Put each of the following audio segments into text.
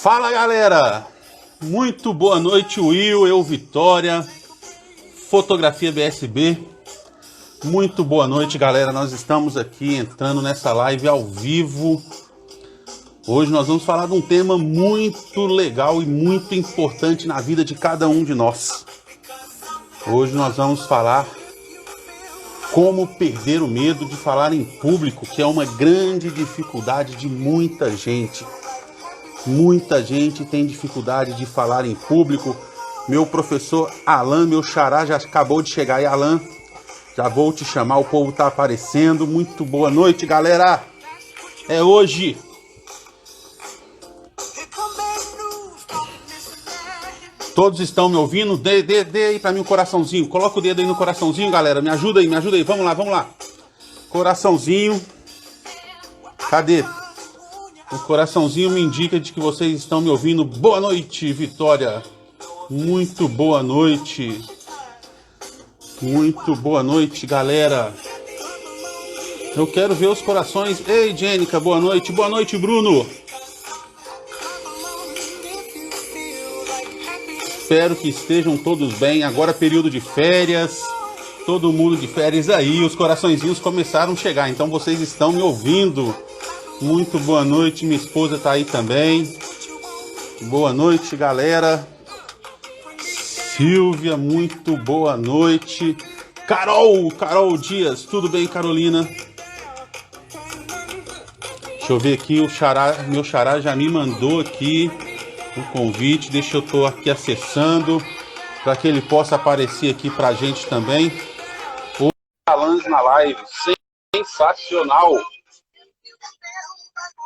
Fala galera, muito boa noite Will, eu Vitória, Fotografia BSB, muito boa noite galera, nós estamos aqui entrando nessa live ao vivo. Hoje nós vamos falar de um tema muito legal e muito importante na vida de cada um de nós. Hoje nós vamos falar como perder o medo de falar em público, que é uma grande dificuldade de muita gente. Muita gente tem dificuldade de falar em público. Meu professor Alan, meu xará, já acabou de chegar aí, Alan. Já vou te chamar, o povo tá aparecendo. Muito boa noite, galera. É hoje. Todos estão me ouvindo? Dê aí pra mim um coraçãozinho. Coloca o dedo aí no coraçãozinho, galera. Me ajuda aí, me ajuda aí. Vamos lá. Coraçãozinho. Cadê? O coraçãozinho me indica de que vocês estão me ouvindo. Boa noite, Vitória. Muito boa noite. Muito boa noite, galera. Eu quero ver os corações. Ei, Jênica, boa noite. Boa noite, Bruno. Espero que estejam todos bem. Agora período de férias. Todo mundo de férias aí. Os coraçõezinhos começaram a chegar. Então vocês estão me ouvindo. Muito boa noite, minha esposa tá aí também. Boa noite, galera. Silvia, muito boa noite. Carol Dias, tudo bem, Carolina? Deixa eu ver aqui, meu xará já me mandou aqui o convite. Deixa eu tô aqui acessando para que ele possa aparecer aqui pra gente também. O Alan na live, sensacional.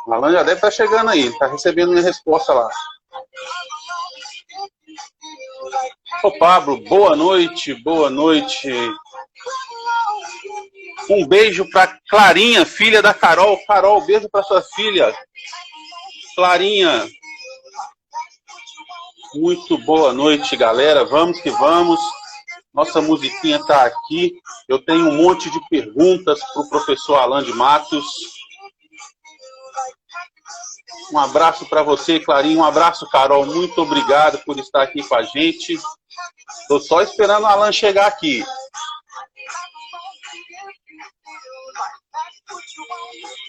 O Alan já deve estar chegando aí, está recebendo minha resposta lá. Ô Pablo, boa noite. Um beijo para Clarinha, filha da Carol. Carol, beijo para sua filha. Clarinha. Muito boa noite, galera. Vamos que vamos. Nossa musiquinha está aqui. Eu tenho um monte de perguntas para o professor Alan de Matos. Um abraço para você, Clarinha. Um abraço, Carol. Muito obrigado por estar aqui com a gente. Estou só esperando o Alan chegar aqui.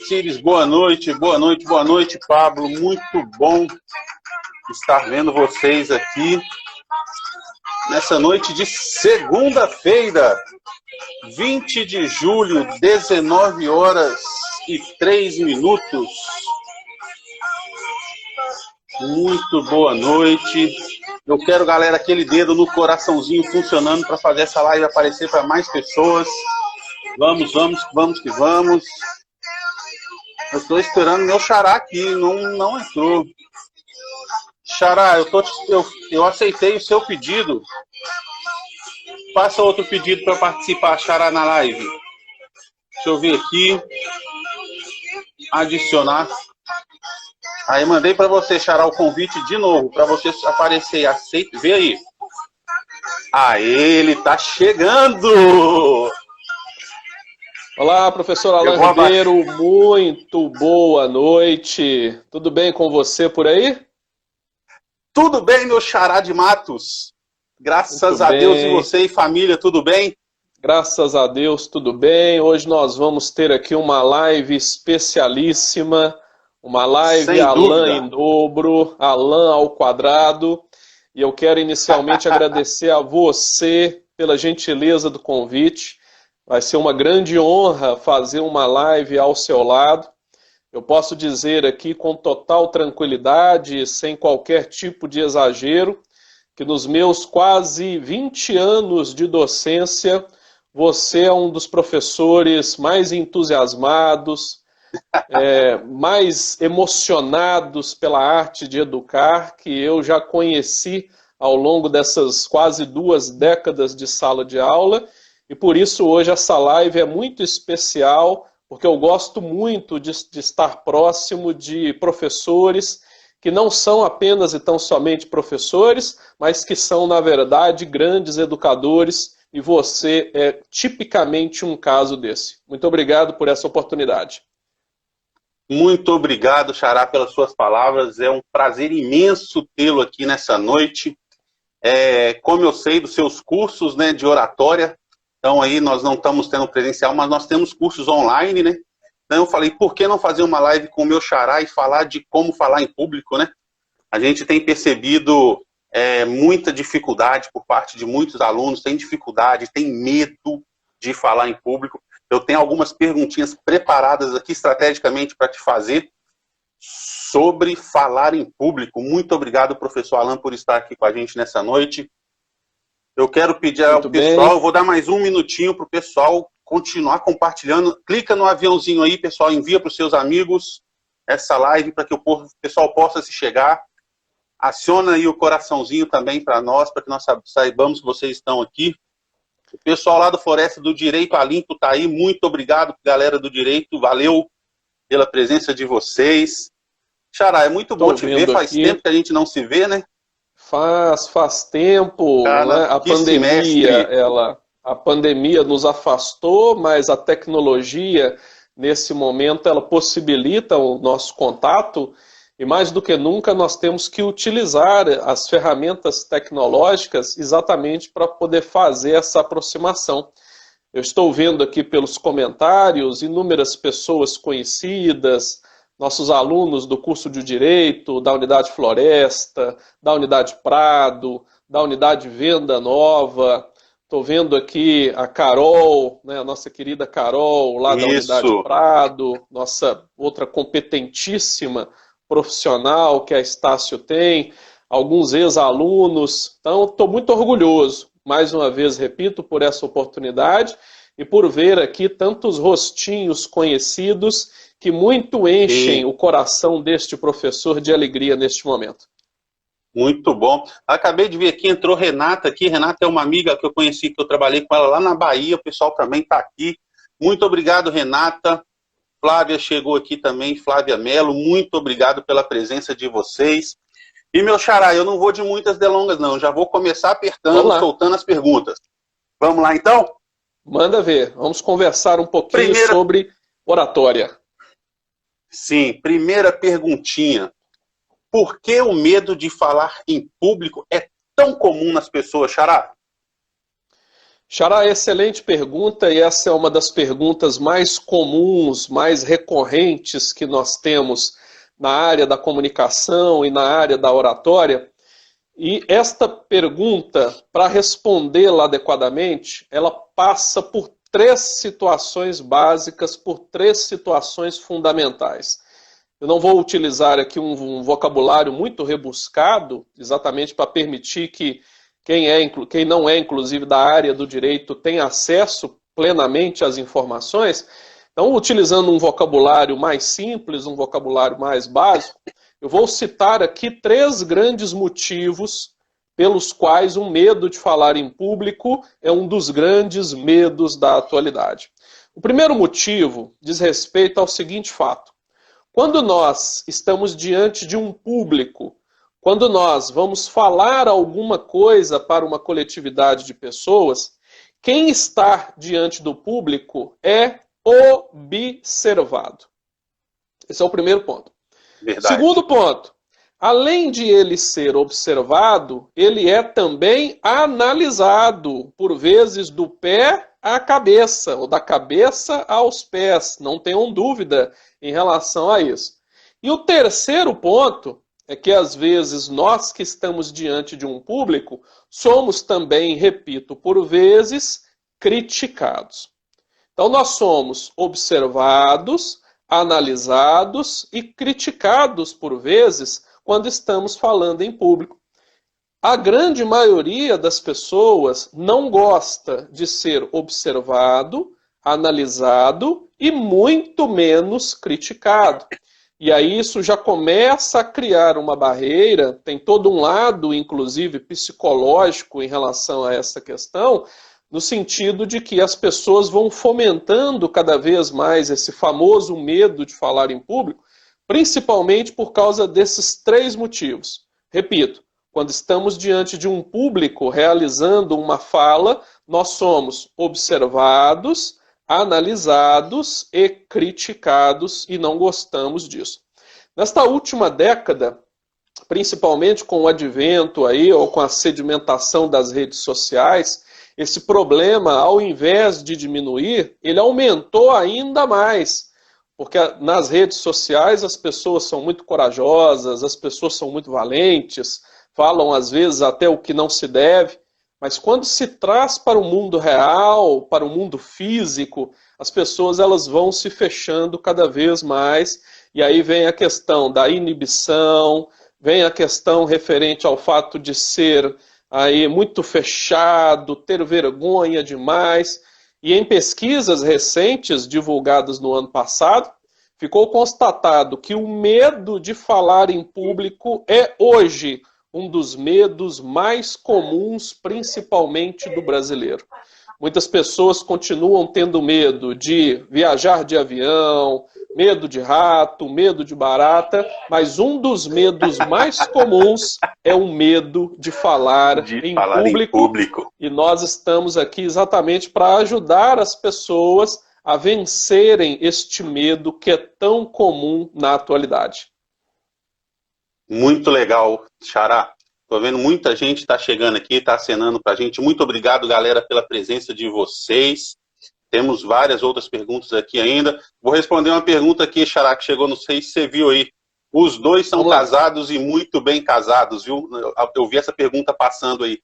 Cires, boa noite, Pablo. Muito bom estar vendo vocês aqui nessa noite de segunda-feira, 20 de julho, 19h03. Muito boa noite. Eu quero, galera, aquele dedo no coraçãozinho funcionando para fazer essa live aparecer para mais pessoas. Vamos que vamos. Eu estou esperando meu xará aqui, não entrou. Xará, eu aceitei o seu pedido. Faça outro pedido para participar, xará, na live. Deixa eu ver aqui. Adicionar. Aí mandei para você, xará, o convite de novo, para você aparecer. Aceita, vê aí. Aê, ele tá chegando! Olá, professor Alan Ribeiro, muito boa noite. Tudo bem com você por aí? Tudo bem, meu xará de Matos. Graças a Deus, e você e família, tudo bem? Graças a Deus, tudo bem. Hoje nós vamos ter aqui uma live especialíssima. Uma live Alan em dobro, Alan ao quadrado. E eu quero inicialmente agradecer a você pela gentileza do convite. Vai ser uma grande honra fazer uma live ao seu lado. Eu posso dizer aqui com total tranquilidade, sem qualquer tipo de exagero, que nos meus quase 20 anos de docência, você é um dos professores mais entusiasmados, mais emocionados pela arte de educar que eu já conheci ao longo dessas quase 2 décadas de sala de aula, e por isso hoje essa live é muito especial, porque eu gosto muito de estar próximo de professores que não são apenas e tão somente professores, mas que são, na verdade, grandes educadores, e você é tipicamente um caso desse. Muito obrigado por essa oportunidade. Muito obrigado, Xará, pelas suas palavras. É um prazer imenso tê-lo aqui nessa noite. Como eu sei dos seus cursos, né, de oratória, então aí nós não estamos tendo presencial, mas nós temos cursos online, né? Então eu falei, por que não fazer uma live com o meu Xará e falar de como falar em público, né? A gente tem percebido muita dificuldade por parte de muitos alunos, tem dificuldade, tem medo de falar em público. Eu tenho algumas perguntinhas preparadas aqui estrategicamente para te fazer sobre falar em público. Muito obrigado, professor Alan, por estar aqui com a gente nessa noite. Eu quero pedir ao pessoal, eu vou dar mais um minutinho para o pessoal continuar compartilhando. Clica no aviãozinho aí, pessoal, envia para os seus amigos essa live para que o pessoal possa se chegar. Aciona aí o coraçãozinho também para nós, para que nós saibamos que vocês estão aqui. O pessoal lá do Floresta do Direito a Limpo está aí. Muito obrigado, galera do Direito. Valeu pela presença de vocês. Xará, é muito bom te ver. Faz tempo que a gente não se vê, né? Faz tempo. Cara, né? A pandemia nos afastou, mas a tecnologia, nesse momento, ela possibilita o nosso contato. E mais do que nunca, nós temos que utilizar as ferramentas tecnológicas exatamente para poder fazer essa aproximação. Eu estou vendo aqui pelos comentários inúmeras pessoas conhecidas, nossos alunos do curso de Direito, da Unidade Floresta, da Unidade Prado, da Unidade Venda Nova. Estou vendo aqui a Carol, né, a nossa querida Carol, lá da Unidade Prado, nossa outra competentíssima profissional que a Estácio tem, alguns ex-alunos. Então, estou muito orgulhoso, mais uma vez, repito, por essa oportunidade e por ver aqui tantos rostinhos conhecidos que muito enchem o coração deste professor de alegria neste momento. Muito bom. Acabei de ver aqui, entrou Renata aqui. Renata é uma amiga que eu conheci, que eu trabalhei com ela lá na Bahia. O pessoal também está aqui. Muito obrigado, Renata. Flávia chegou aqui também, Flávia Mello, muito obrigado pela presença de vocês. E, meu Xará, eu não vou de muitas delongas, não. Já vou começar apertando, soltando as perguntas. Vamos lá, então? Manda ver. Vamos conversar um pouquinho sobre oratória. Sim, primeira perguntinha. Por que o medo de falar em público é tão comum nas pessoas, Xará? Xará, excelente pergunta, e essa é uma das perguntas mais comuns, mais recorrentes que nós temos na área da comunicação e na área da oratória. E esta pergunta, para respondê-la adequadamente, ela passa por 3 situações básicas, por 3 situações fundamentais. Eu não vou utilizar aqui um vocabulário muito rebuscado, exatamente para permitir que quem não é, inclusive, da área do direito, tenha acesso plenamente às informações. Então, utilizando um vocabulário mais simples, um vocabulário mais básico, eu vou citar aqui 3 grandes motivos pelos quais o medo de falar em público é um dos grandes medos da atualidade. O primeiro motivo diz respeito ao seguinte fato. Quando nós estamos diante de um público, quando nós vamos falar alguma coisa para uma coletividade de pessoas, quem está diante do público é observado. Esse é o primeiro ponto. Verdade. Segundo ponto, além de ele ser observado, ele é também analisado, por vezes do pé à cabeça, ou da cabeça aos pés. Não tenham dúvida em relação a isso. E o terceiro ponto é que, às vezes, nós que estamos diante de um público, somos também, repito, por vezes, criticados. Então, nós somos observados, analisados e criticados, por vezes, quando estamos falando em público. A grande maioria das pessoas não gosta de ser observado, analisado e muito menos criticado. E aí isso já começa a criar uma barreira, tem todo um lado, inclusive, psicológico em relação a essa questão, no sentido de que as pessoas vão fomentando cada vez mais esse famoso medo de falar em público, principalmente por causa desses 3 motivos. Repito, quando estamos diante de um público realizando uma fala, nós somos observados, analisados e criticados, e não gostamos disso. Nesta última década, principalmente com o advento aí, ou com a sedimentação das redes sociais, esse problema, ao invés de diminuir, ele aumentou ainda mais. Porque nas redes sociais as pessoas são muito corajosas, as pessoas são muito valentes, falam às vezes até o que não se deve, mas quando se traz para o mundo real, para o mundo físico, as pessoas elas vão se fechando cada vez mais, e aí vem a questão da inibição, vem a questão referente ao fato de ser aí muito fechado, ter vergonha demais. E em pesquisas recentes divulgadas no ano passado, ficou constatado que o medo de falar em público é hoje um dos medos mais comuns, principalmente do brasileiro. Muitas pessoas continuam tendo medo de viajar de avião, medo de rato, medo de barata, mas um dos medos mais comuns é o medo de falar em público. E nós estamos aqui exatamente para ajudar as pessoas a vencerem este medo que é tão comum na atualidade. Muito legal, Xará. Tô vendo muita gente tá chegando aqui, tá acenando pra gente. Muito obrigado, galera, pela presença de vocês. Temos várias outras perguntas aqui ainda. Vou responder uma pergunta aqui, Xará, que chegou, não sei se você viu aí. Os dois são casados e muito bem casados, viu? Eu vi essa pergunta passando aí.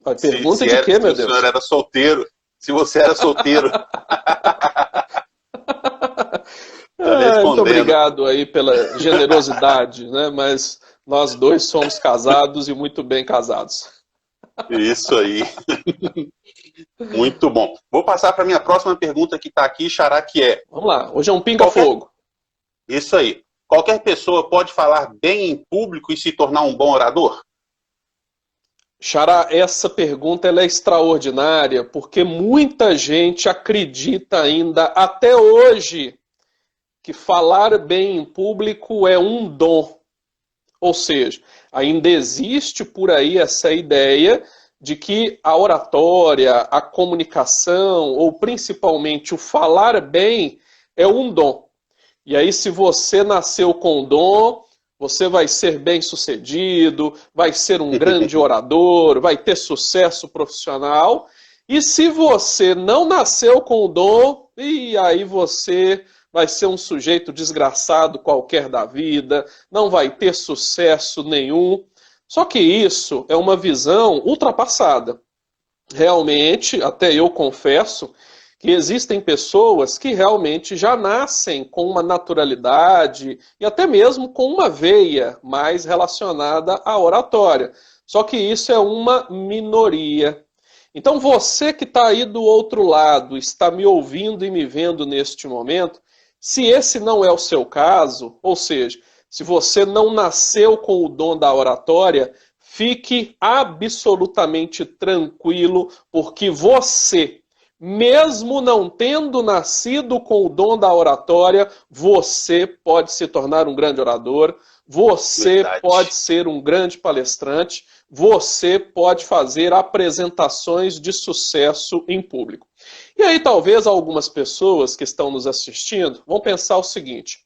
A pergunta de quê, meu Deus? Se o senhor era solteiro. Se você era solteiro. Muito obrigado aí pela generosidade, né? Mas nós dois somos casados e muito bem casados. Isso aí. Muito bom. Vou passar para a minha próxima pergunta que está aqui, Xará, que é... Vamos lá, hoje é um pinga-fogo. Isso aí. Qualquer pessoa pode falar bem em público e se tornar um bom orador? Xará, essa pergunta ela é extraordinária, porque muita gente acredita ainda, até hoje, que falar bem em público é um dom. Ou seja, ainda existe por aí essa ideia de que a oratória, a comunicação, ou principalmente o falar bem, é um dom. E aí, se você nasceu com dom, você vai ser bem-sucedido, vai ser um grande orador, vai ter sucesso profissional. E se você não nasceu com o dom, e aí você vai ser um sujeito desgraçado qualquer da vida, não vai ter sucesso nenhum. Só que isso é uma visão ultrapassada. Realmente, até eu confesso, que existem pessoas que realmente já nascem com uma naturalidade e até mesmo com uma veia mais relacionada à oratória. Só que isso é uma minoria. Então você que está aí do outro lado, está me ouvindo e me vendo neste momento, se esse não é o seu caso, ou seja, se você não nasceu com o dom da oratória, fique absolutamente tranquilo, porque você, mesmo não tendo nascido com o dom da oratória, você pode se tornar um grande orador, você pode ser um grande palestrante, você pode fazer apresentações de sucesso em público. E aí talvez algumas pessoas que estão nos assistindo vão pensar o seguinte: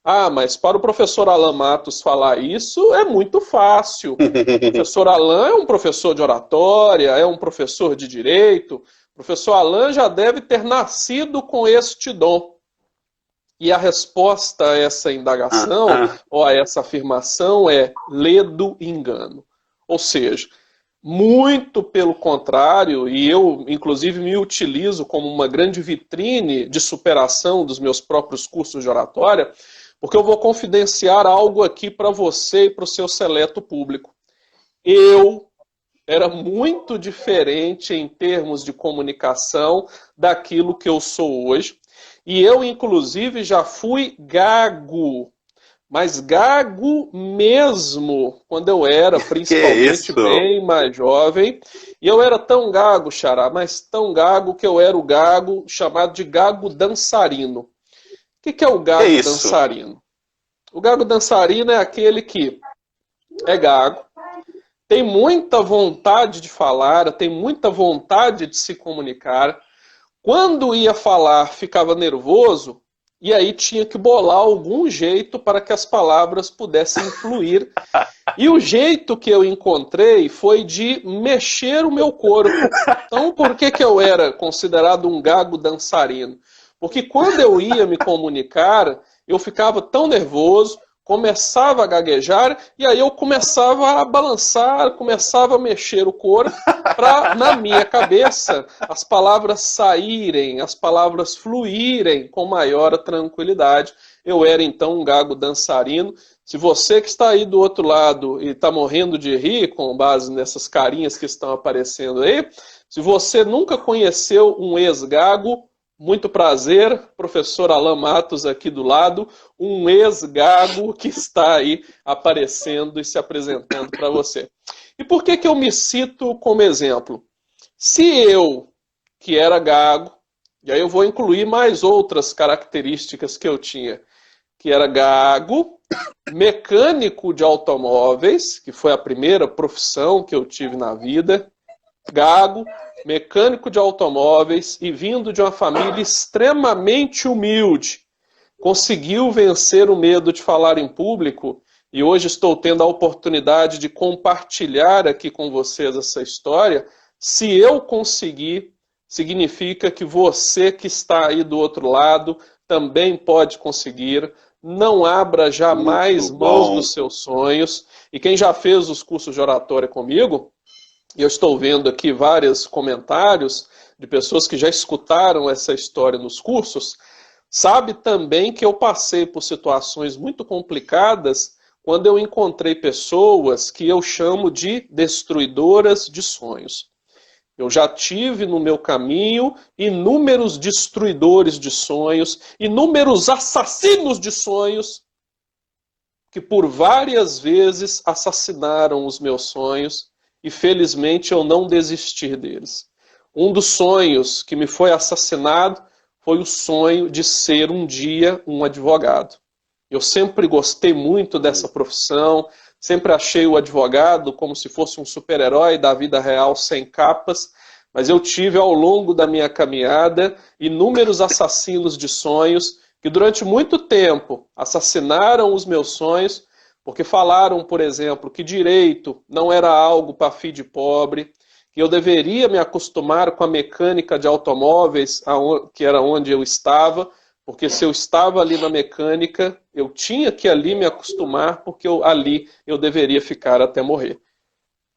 ah, mas para o professor Alan Matos falar isso é muito fácil. O professor Alan é um professor de oratória, é um professor de direito. O professor Alan já deve ter nascido com este dom. E a resposta a essa indagação, ou a essa afirmação, é ledo engano. Ou seja, muito pelo contrário, e eu, inclusive, me utilizo como uma grande vitrine de superação dos meus próprios cursos de oratória, porque eu vou confidenciar algo aqui para você e para o seu seleto público. Eu era muito diferente em termos de comunicação daquilo que eu sou hoje. E eu, inclusive, já fui gago. Mas gago mesmo, quando eu era principalmente bem mais jovem. E eu era tão gago, Xará, mas tão gago que eu era o gago chamado de gago dançarino. O que é o gago dançarino? O gago dançarino é aquele que é gago, tem muita vontade de falar, tem muita vontade de se comunicar, Quando ia falar, ficava nervoso, e aí tinha que bolar algum jeito para que as palavras pudessem fluir. E o jeito que eu encontrei foi de mexer o meu corpo. Então, por que eu era considerado um gago dançarino? Porque quando eu ia me comunicar, eu ficava tão nervoso, começava a gaguejar, e aí eu começava a balançar, começava a mexer o corpo, para, na minha cabeça, as palavras saírem, as palavras fluírem com maior tranquilidade. Eu era, então, um gago dançarino. Se você que está aí do outro lado e está morrendo de rir, com base nessas carinhas que estão aparecendo aí, se você nunca conheceu um ex-gago, muito prazer, professor Alan Matos aqui do lado, um ex-gago que está aí aparecendo e se apresentando para você. E por que eu me cito como exemplo? Se eu, que era gago, e aí eu vou incluir mais outras características que eu tinha, que era gago, mecânico de automóveis, que foi a primeira profissão que eu tive na vida, gago, mecânico de automóveis e vindo de uma família extremamente humilde, conseguiu vencer o medo de falar em público e hoje estou tendo a oportunidade de compartilhar aqui com vocês essa história. Se eu conseguir, significa que você que está aí do outro lado também pode conseguir. Não abra jamais mãos dos seus sonhos. E quem já fez os cursos de oratória comigo, e eu estou vendo aqui vários comentários de pessoas que já escutaram essa história nos cursos, sabe também que eu passei por situações muito complicadas quando eu encontrei pessoas que eu chamo de destruidoras de sonhos. Eu já tive no meu caminho inúmeros destruidores de sonhos, inúmeros assassinos de sonhos, que por várias vezes assassinaram os meus sonhos, e felizmente eu não desisti deles. Um dos sonhos que me foi assassinado foi o sonho de ser um dia um advogado. Eu sempre gostei muito dessa profissão, sempre achei o advogado como se fosse um super-herói da vida real sem capas, mas eu tive ao longo da minha caminhada inúmeros assassinos de sonhos que durante muito tempo assassinaram os meus sonhos, porque falaram, por exemplo, que direito não era algo para filho de pobre, que eu deveria me acostumar com a mecânica de automóveis, que era onde eu estava, porque se eu estava ali na mecânica, eu tinha que ali me acostumar, porque ali eu deveria ficar até morrer.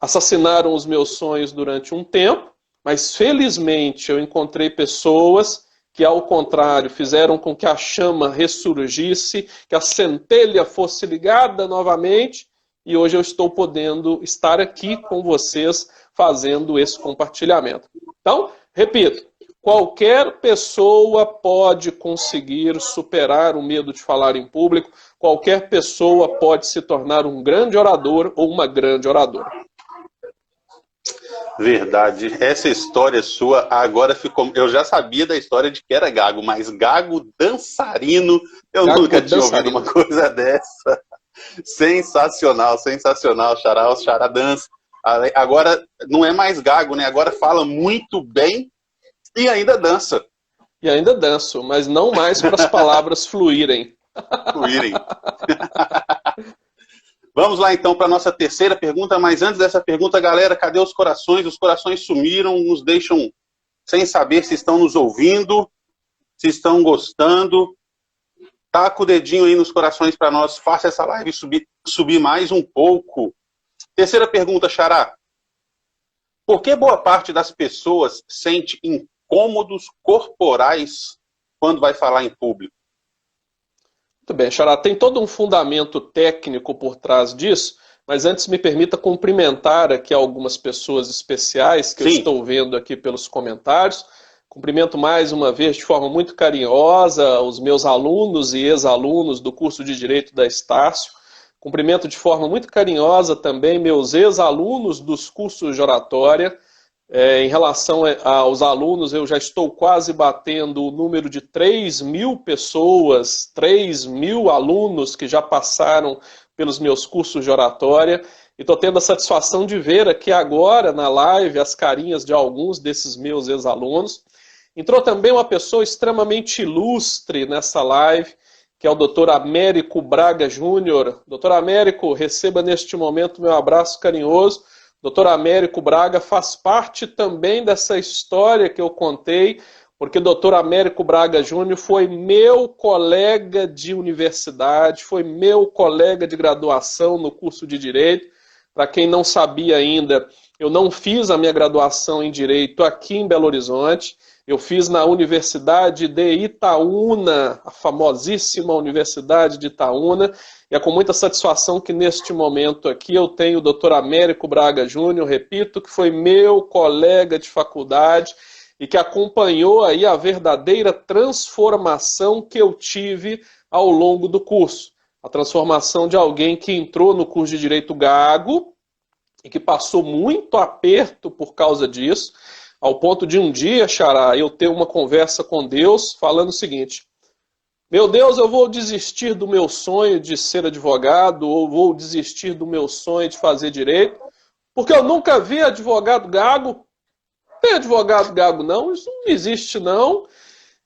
Assassinaram os meus sonhos durante um tempo, mas felizmente eu encontrei pessoas que, ao contrário, fizeram com que a chama ressurgisse, que a centelha fosse ligada novamente, e hoje eu estou podendo estar aqui com vocês fazendo esse compartilhamento. Então, repito, qualquer pessoa pode conseguir superar o medo de falar em público, qualquer pessoa pode se tornar um grande orador ou uma grande oradora. Verdade. Essa história sua agora ficou... Eu já sabia da história de que era gago, mas gago dançarino, eu nunca tinha ouvido uma coisa dessa. Sensacional, sensacional, Xará, Xará dança. Agora não é mais gago, né? Agora fala muito bem e ainda dança. E ainda danço, mas não mais para as palavras fluírem. Fluírem. Vamos lá então para a nossa terceira pergunta, mas antes dessa pergunta, galera, cadê os corações? Os corações sumiram, nos deixam sem saber se estão nos ouvindo, se estão gostando. Taca o dedinho aí nos corações para nós, faça essa live subir mais um pouco. Terceira pergunta, Xará. Por que boa parte das pessoas sente incômodos corporais quando vai falar em público? Muito bem, Xará, tem todo um fundamento técnico por trás disso, mas antes me permita cumprimentar aqui algumas pessoas especiais que eu estou vendo aqui pelos comentários. Cumprimento mais uma vez de forma muito carinhosa os meus alunos e ex-alunos do curso de Direito da Estácio. Cumprimento de forma muito carinhosa também meus ex-alunos dos cursos de oratória. Em relação aos alunos, eu já estou quase batendo o número de 3.000 pessoas, 3.000 alunos que já passaram pelos meus cursos de oratória. E estou tendo a satisfação de ver aqui agora na live as carinhas de alguns desses meus ex-alunos. Entrou também uma pessoa extremamente ilustre nessa live, que é o Dr. Américo Braga Júnior. Dr. Américo, receba neste momento meu abraço carinhoso. Dr. Américo Braga faz parte também dessa história que eu contei, porque Dr. Américo Braga Júnior foi meu colega de universidade, foi meu colega de graduação no curso de Direito. Para quem não sabia ainda, eu não fiz a minha graduação em Direito aqui em Belo Horizonte, eu fiz na Universidade de Itaúna, a famosíssima Universidade de Itaúna, e é com muita satisfação que neste momento aqui eu tenho o Dr. Américo Braga Júnior, repito, que foi meu colega de faculdade e que acompanhou aí a verdadeira transformação que eu tive ao longo do curso. A transformação de alguém que entrou no curso de Direito gago e que passou muito aperto por causa disso, ao ponto de um dia, Xará, eu ter uma conversa com Deus falando o seguinte: meu Deus, eu vou desistir do meu sonho de ser advogado, ou vou desistir do meu sonho de fazer direito, porque eu nunca vi advogado gago. Tem advogado gago não, isso não existe não.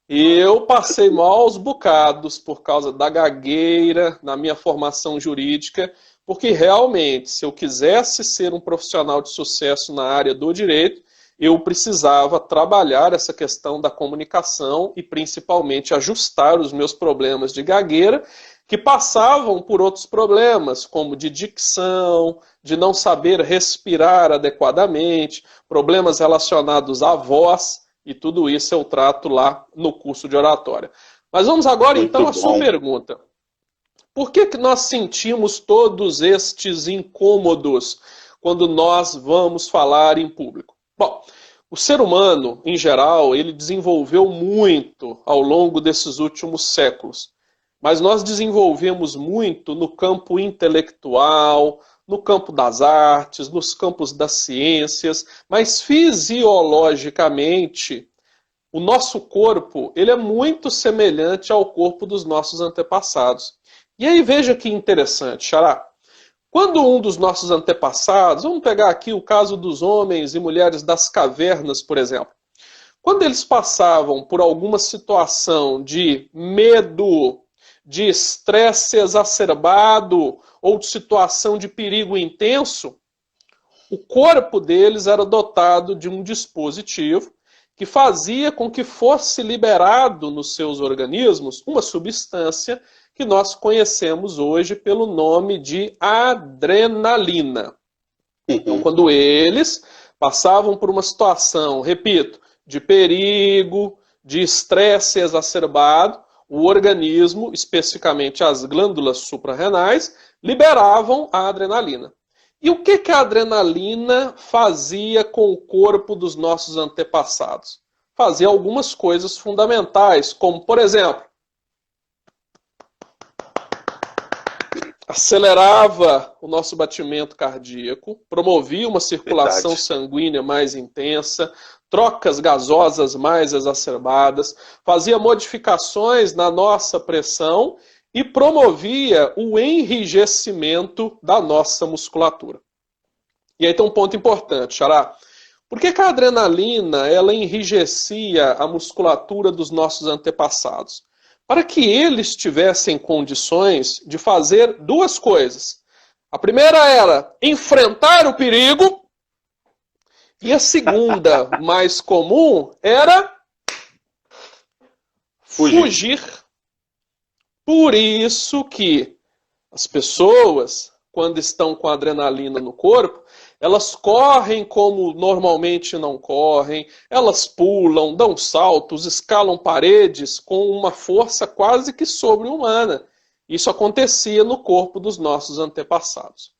E eu passei maus bocados por causa da gagueira na minha formação jurídica, porque realmente, se eu quisesse ser um profissional de sucesso na área do direito, eu precisava trabalhar essa questão da comunicação e principalmente ajustar os meus problemas de gagueira, que passavam por outros problemas, como de dicção, de não saber respirar adequadamente, problemas relacionados à voz, e tudo isso eu trato lá no curso de oratória. Mas vamos agora então à sua pergunta. Por que nós sentimos todos estes incômodos quando nós vamos falar em público? Bom, o ser humano, em geral, ele desenvolveu muito ao longo desses últimos séculos. Mas nós desenvolvemos muito no campo intelectual, no campo das artes, nos campos das ciências, mas fisiologicamente, o nosso corpo ele é muito semelhante ao corpo dos nossos antepassados. E aí veja que interessante, Xará. Quando um dos nossos antepassados, vamos pegar aqui o caso dos homens e mulheres das cavernas, por exemplo. Quando eles passavam por alguma situação de medo, de estresse exacerbado ou de situação de perigo intenso, o corpo deles era dotado de um dispositivo que fazia com que fosse liberado nos seus organismos uma substância que nós conhecemos hoje pelo nome de adrenalina. Então, quando eles passavam por uma situação, repito, de perigo, de estresse exacerbado, o organismo, especificamente as glândulas suprarrenais, liberavam a adrenalina. E o que a adrenalina fazia com o corpo dos nossos antepassados? Fazia algumas coisas fundamentais, como, por exemplo, acelerava o nosso batimento cardíaco, promovia uma circulação sanguínea mais intensa, trocas gasosas mais exacerbadas, fazia modificações na nossa pressão e promovia o enrijecimento da nossa musculatura. E aí tem um ponto importante, Xará. Por que a adrenalina ela enrijecia a musculatura dos nossos antepassados? Para que eles tivessem condições de fazer duas coisas. A primeira era enfrentar o perigo, e a segunda, mais comum, era fugir. Por isso que as pessoas, quando estão com adrenalina no corpo, elas correm como normalmente não correm, elas pulam, dão saltos, escalam paredes com uma força quase que sobre-humana. Isso acontecia no corpo dos nossos antepassados.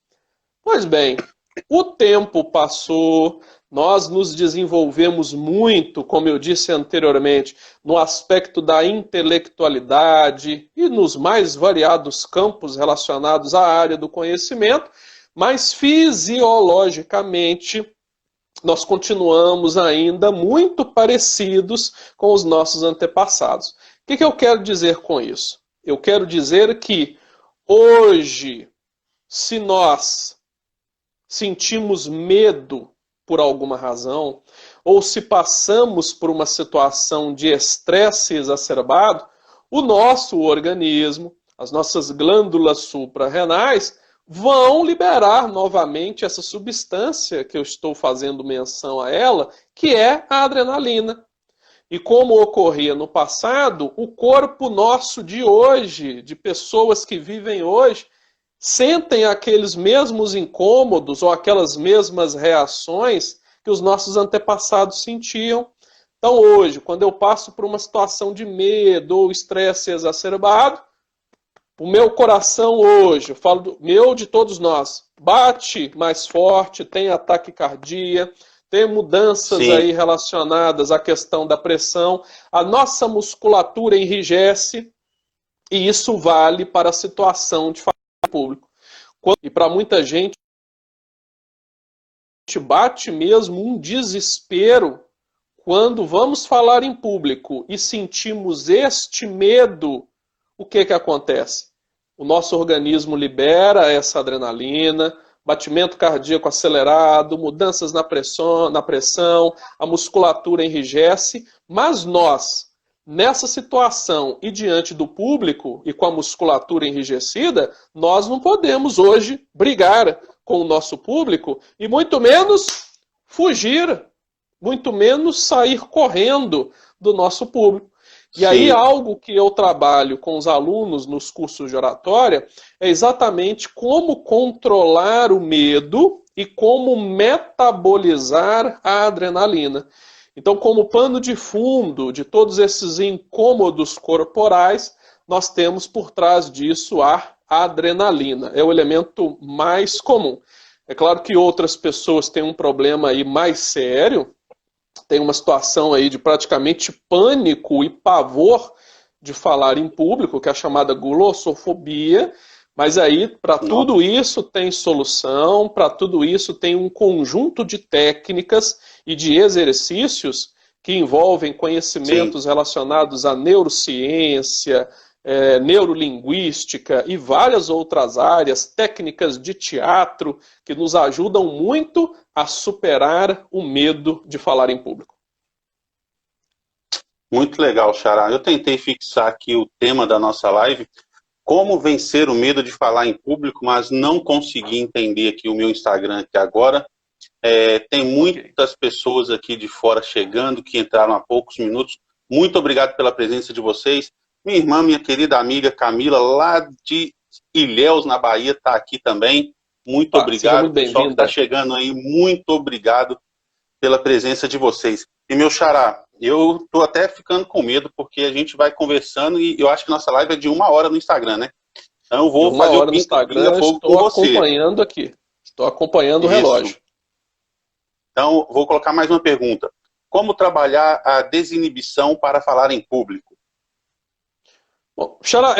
Pois bem, o tempo passou, nós nos desenvolvemos muito, como eu disse anteriormente, no aspecto da intelectualidade e nos mais variados campos relacionados à área do conhecimento, mas fisiologicamente nós continuamos ainda muito parecidos com os nossos antepassados. O que eu quero dizer com isso? Eu quero dizer que hoje, se nós sentimos medo por alguma razão, ou se passamos por uma situação de estresse exacerbado, o nosso organismo, as nossas glândulas suprarrenais, vão liberar novamente essa substância que eu estou fazendo menção a ela, que é a adrenalina. E como ocorria no passado, o corpo nosso de hoje, de pessoas que vivem hoje, sentem aqueles mesmos incômodos ou aquelas mesmas reações que os nossos antepassados sentiam. Então hoje, quando eu passo por uma situação de medo ou estresse exacerbado, o meu coração hoje, eu falo do meu, de todos nós, bate mais forte, tem ataque cardíaco, tem mudanças aí relacionadas à questão da pressão, a nossa musculatura enrijece, e isso vale para a situação de falar em público. E para muita gente, bate mesmo um desespero quando vamos falar em público e sentimos este medo. O que acontece? O nosso organismo libera essa adrenalina, batimento cardíaco acelerado, mudanças na pressão, a musculatura enrijece, mas nós, nessa situação e diante do público e com a musculatura enrijecida, nós não podemos hoje brigar com o nosso público e muito menos fugir, muito menos sair correndo do nosso público. E aí algo que eu trabalho com os alunos nos cursos de oratória é exatamente como controlar o medo e como metabolizar a adrenalina. Então, como pano de fundo de todos esses incômodos corporais, nós temos por trás disso a adrenalina. É o elemento mais comum. É claro que outras pessoas têm um problema aí mais sério, tem uma situação aí de praticamente pânico e pavor de falar em público, que é a chamada glossofobia, mas aí para tudo isso tem solução, para tudo isso tem um conjunto de técnicas e de exercícios que envolvem conhecimentos relacionados à neurociência, neurolinguística e várias outras áreas, técnicas de teatro, que nos ajudam muito a superar o medo de falar em público. Muito legal, Xará. Eu tentei fixar aqui o tema da nossa live, como vencer o medo de falar em público, mas não consegui entender aqui o meu Instagram aqui agora. Tem muitas pessoas aqui de fora chegando, que entraram há poucos minutos. Muito obrigado pela presença de vocês. Minha irmã, minha querida amiga Camila, lá de Ilhéus, na Bahia, está aqui também. Muito obrigado. Muito pessoal que está chegando aí, muito obrigado pela presença de vocês. E meu Xará, eu estou até ficando com medo, porque a gente vai conversando e eu acho que nossa live é de 1 hora no Instagram, né? Então eu vou fazer o Instagram, fogo com você. Estou acompanhando aqui. Estou acompanhando o relógio. Então, vou colocar mais uma pergunta. Como trabalhar a desinibição para falar em público? Bom, Xará,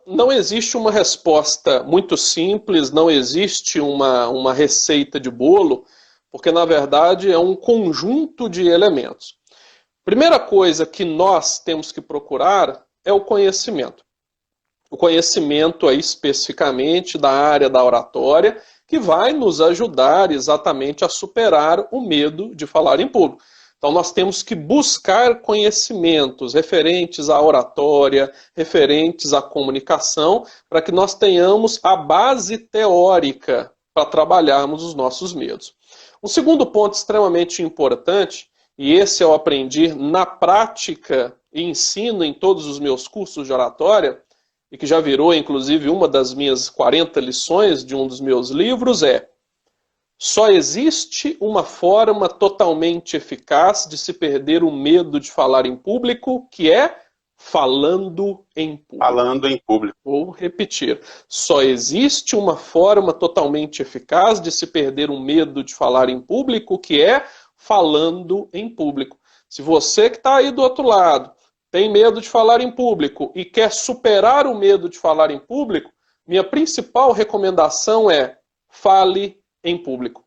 não existe uma resposta muito simples, não existe uma receita de bolo, porque na verdade é um conjunto de elementos. Primeira coisa que nós temos que procurar é o conhecimento. O conhecimento aí especificamente da área da oratória, que vai nos ajudar exatamente a superar o medo de falar em público. Então nós temos que buscar conhecimentos referentes à oratória, referentes à comunicação, para que nós tenhamos a base teórica para trabalharmos os nossos medos. Um segundo ponto extremamente importante, e esse eu aprendi na prática e ensino em todos os meus cursos de oratória, e que já virou inclusive uma das minhas 40 lições de um dos meus livros, só existe uma forma totalmente eficaz de se perder o medo de falar em público, que é falando em público. Falando em público. Vou repetir. Só existe uma forma totalmente eficaz de se perder o medo de falar em público, que é falando em público. Se você que está aí do outro lado tem medo de falar em público e quer superar o medo de falar em público, minha principal recomendação é fale em público.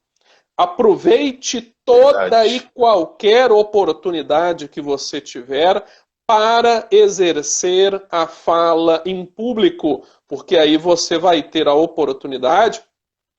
Aproveite toda e qualquer oportunidade que você tiver para exercer a fala em público, porque aí você vai ter a oportunidade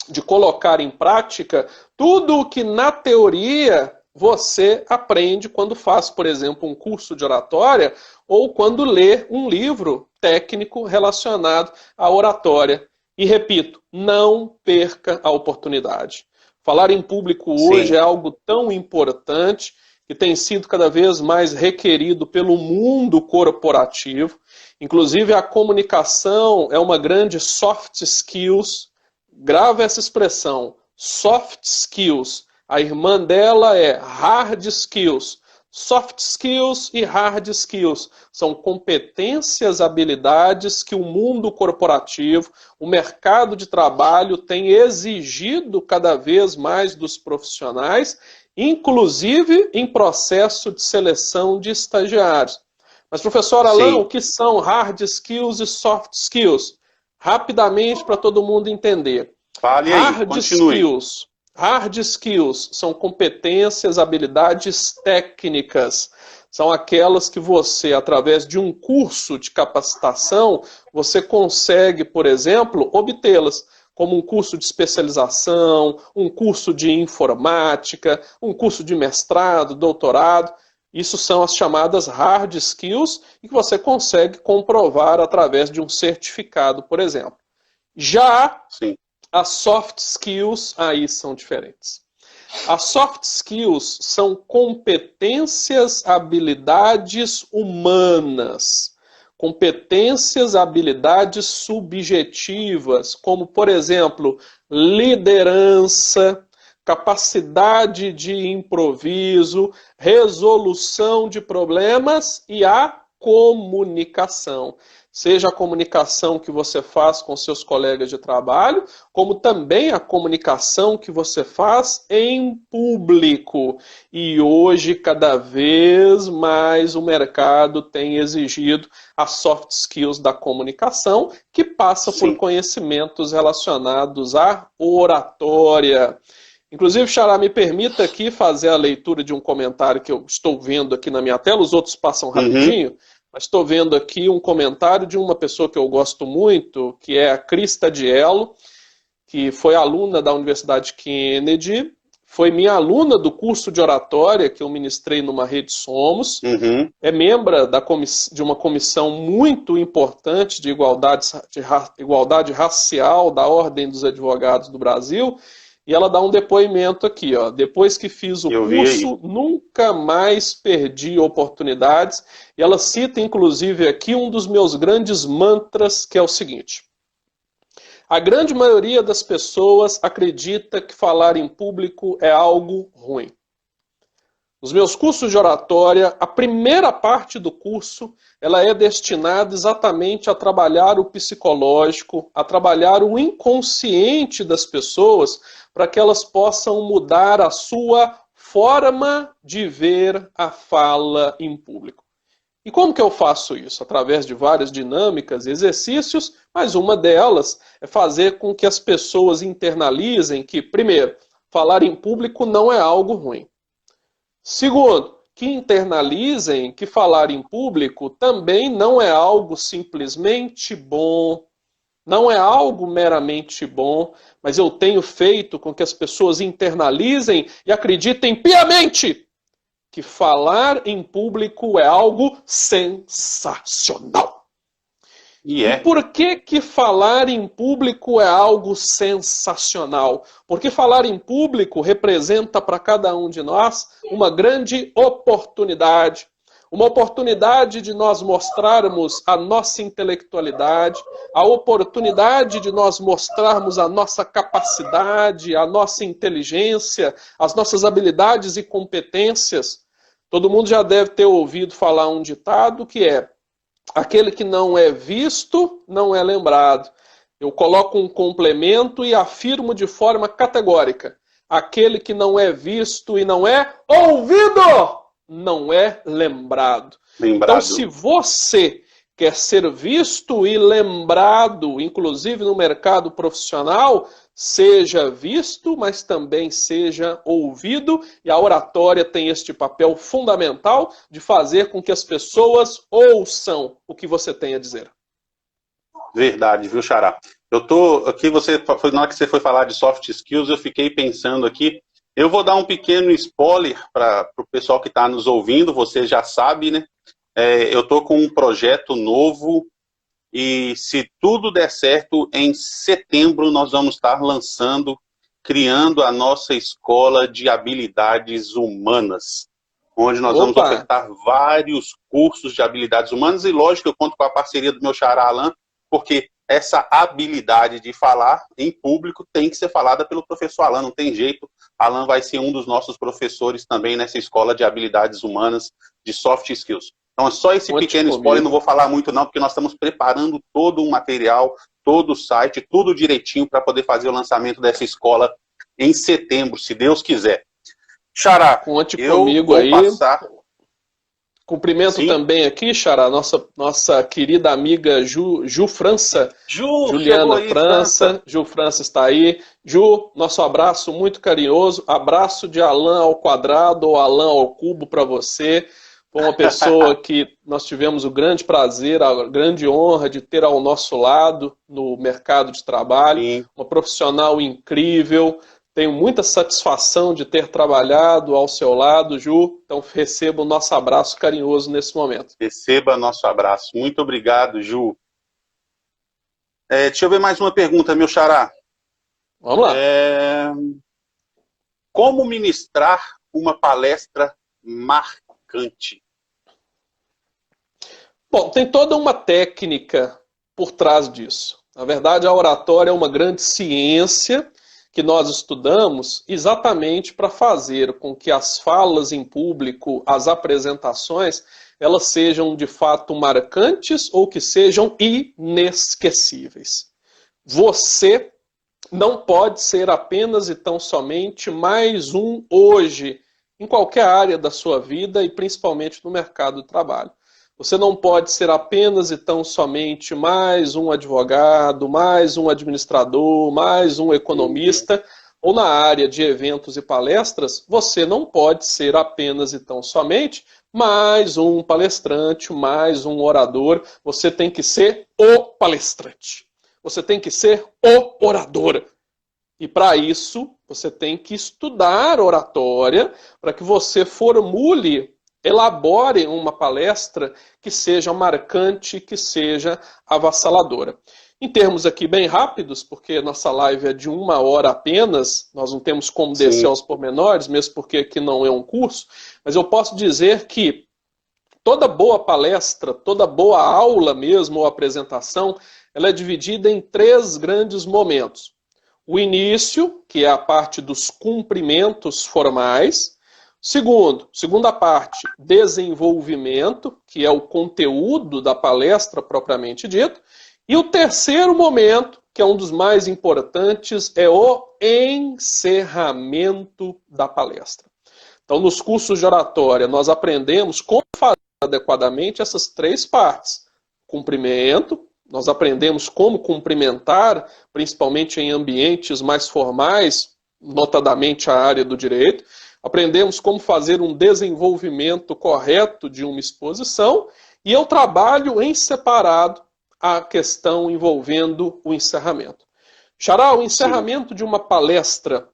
de colocar em prática tudo o que na teoria você aprende quando faz, por exemplo, um curso de oratória ou quando lê um livro técnico relacionado à oratória. E repito, não perca a oportunidade. Falar em público hoje Sim. é algo tão importante que tem sido cada vez mais requerido pelo mundo corporativo. Inclusive, a comunicação é uma grande soft skills. Grava essa expressão, soft skills. A irmã dela é hard skills. Soft skills e hard skills são competências, habilidades que o mundo corporativo, o mercado de trabalho tem exigido cada vez mais dos profissionais, inclusive em processo de seleção de estagiários. Mas, professor Alain, o que são hard skills e soft skills? Rapidamente, para todo mundo entender. Fale aí, continue. Hard skills são competências, habilidades técnicas. São aquelas que você, através de um curso de capacitação, você consegue, por exemplo, obtê-las. Como um curso de especialização, um curso de informática, um curso de mestrado, doutorado. Isso são as chamadas hard skills e que você consegue comprovar através de um certificado, por exemplo. Já as soft skills, aí são diferentes. As soft skills são competências, habilidades humanas. Competências, habilidades subjetivas, como, por exemplo, liderança, capacidade de improviso, resolução de problemas e a comunicação. Seja a comunicação que você faz com seus colegas de trabalho, como também a comunicação que você faz em público. E hoje, cada vez mais, o mercado tem exigido as soft skills da comunicação, que passa por conhecimentos relacionados à oratória. Inclusive, Xará, me permita aqui fazer a leitura de um comentário que eu estou vendo aqui na minha tela, os outros passam rapidinho. Mas estou vendo aqui um comentário de uma pessoa que eu gosto muito, que é a Crista Diello, que foi aluna da Universidade Kennedy, foi minha aluna do curso de oratória que eu ministrei numa Rede Somos, é membro de uma comissão muito importante de igualdade racial da Ordem dos Advogados do Brasil, e ela dá um depoimento aqui, ó. Depois que fiz o curso, nunca mais perdi oportunidades. E ela cita, inclusive, aqui um dos meus grandes mantras, que é o seguinte. A grande maioria das pessoas acredita que falar em público é algo ruim. Nos meus cursos de oratória, a primeira parte do curso, ela é destinada exatamente a trabalhar o psicológico, a trabalhar o inconsciente das pessoas, para que elas possam mudar a sua forma de ver a fala em público. E como que eu faço isso? Através de várias dinâmicas e exercícios, mas uma delas é fazer com que as pessoas internalizem que, primeiro, falar em público não é algo ruim. Segundo, que internalizem que falar em público também não é algo simplesmente bom, não é algo meramente bom, mas eu tenho feito com que as pessoas internalizem e acreditem piamente que falar em público é algo sensacional. E por que falar em público é algo sensacional? Porque falar em público representa para cada um de nós uma grande oportunidade. Uma oportunidade de nós mostrarmos a nossa intelectualidade, a oportunidade de nós mostrarmos a nossa capacidade, a nossa inteligência, as nossas habilidades e competências. Todo mundo já deve ter ouvido falar um ditado que é: aquele que não é visto, não é lembrado. Eu coloco um complemento e afirmo de forma categórica: aquele que não é visto e não é ouvido, não é lembrado. Então, se você quer ser visto e lembrado, inclusive no mercado profissional, seja visto, mas também seja ouvido, e a oratória tem este papel fundamental de fazer com que as pessoas ouçam o que você tem a dizer. Verdade, viu, Xará? Eu tô aqui, na hora que você foi falar de soft skills, eu fiquei pensando aqui Eu vou dar um pequeno spoiler para o pessoal que está nos ouvindo, você já sabe, né? Eu estou com um projeto novo e, se tudo der certo, em setembro nós vamos estar lançando, criando a nossa escola de habilidades humanas, onde nós vamos ofertar vários cursos de habilidades humanas e, lógico, eu conto com a parceria do meu xará Alan, porque essa habilidade de falar em público tem que ser falada pelo professor Alan, não tem jeito. Alan vai ser um dos nossos professores também nessa escola de habilidades humanas, de soft skills. Então é só esse pequeno spoiler, não vou falar muito não, porque nós estamos preparando todo o material, todo o site, tudo direitinho para poder fazer o lançamento dessa escola em setembro, se Deus quiser. Xará, conte comigo aí. Cumprimento Sim. Também aqui, Xará, nossa querida amiga Ju França. Juliana aí, França. Ju França está aí. Ju, nosso abraço muito carinhoso. Abraço de Alan ao quadrado ou Alan ao cubo para você. Foi uma pessoa que nós tivemos o grande prazer, a grande honra de ter ao nosso lado no mercado de trabalho. Sim. Uma profissional incrível. Tenho muita satisfação de ter trabalhado ao seu lado, Ju. Então receba o nosso abraço carinhoso nesse momento. Receba nosso abraço. Muito obrigado, Ju. Deixa eu ver mais uma pergunta, meu xará. Vamos lá. Como ministrar uma palestra marcante? Bom, tem toda uma técnica por trás disso. Na verdade, a oratória é uma grande ciência que nós estudamos exatamente para fazer com que as falas em público, as apresentações, elas sejam de fato marcantes ou que sejam inesquecíveis. Você não pode ser apenas e tão somente mais um hoje, em qualquer área da sua vida e principalmente no mercado de trabalho. Você não pode ser apenas e tão somente mais um advogado, mais um administrador, mais um economista, ou na área de eventos e palestras, você não pode ser apenas e tão somente mais um palestrante, mais um orador. Você tem que ser o palestrante. Você tem que ser o orador. E para isso, você tem que estudar oratória para que você formule, elabore uma palestra que seja marcante, que seja avassaladora. Em termos aqui bem rápidos, porque nossa live é de 1 hora apenas, nós não temos como descer aos pormenores, mesmo porque aqui não é um curso, mas eu posso dizer que toda boa palestra, toda boa aula mesmo, ou apresentação, ela é dividida em 3 grandes momentos. O início, que é a parte dos cumprimentos formais. Segunda parte, desenvolvimento, que é o conteúdo da palestra propriamente dito. E o terceiro momento, que é um dos mais importantes, é o encerramento da palestra. Então, nos cursos de oratória, nós aprendemos como fazer adequadamente essas 3 partes. Cumprimento, nós aprendemos como cumprimentar, principalmente em ambientes mais formais, notadamente a área do direito. Aprendemos como fazer um desenvolvimento correto de uma exposição e eu trabalho em separado a questão envolvendo o encerramento. Xará, o encerramento de uma palestra,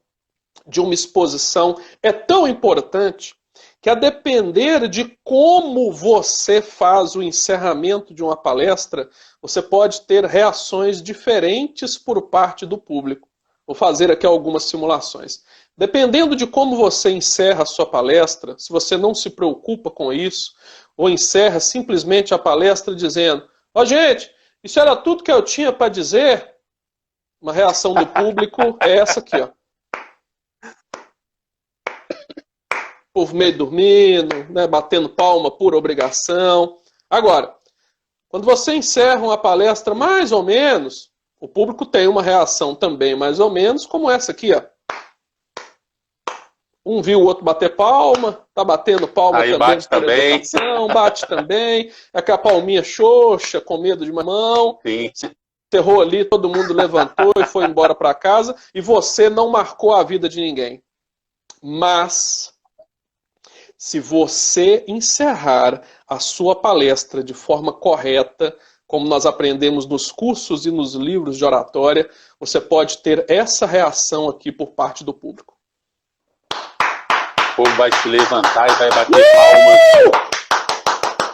de uma exposição, é tão importante que, a depender de como você faz o encerramento de uma palestra, você pode ter reações diferentes por parte do público. Vou fazer aqui algumas simulações. Dependendo de como você encerra a sua palestra, se você não se preocupa com isso, ou encerra simplesmente a palestra dizendo: ó, gente, isso era tudo que eu tinha para dizer, uma reação do público é essa aqui, ó. O povo meio dormindo, né, batendo palma por obrigação. Agora, quando você encerra uma palestra mais ou menos, o público tem uma reação também mais ou menos, como essa aqui, ó. Um viu o outro bater palma, tá batendo palma aí também. Bate também. Bate também. É que a palminha xoxa, com medo de uma mão. Sim. Enterrou ali, todo mundo levantou e foi embora para casa. E você não marcou a vida de ninguém. Mas, se você encerrar a sua palestra de forma correta, como nós aprendemos nos cursos e nos livros de oratória, você pode ter essa reação aqui por parte do público. povo vai se levantar e vai bater palmas.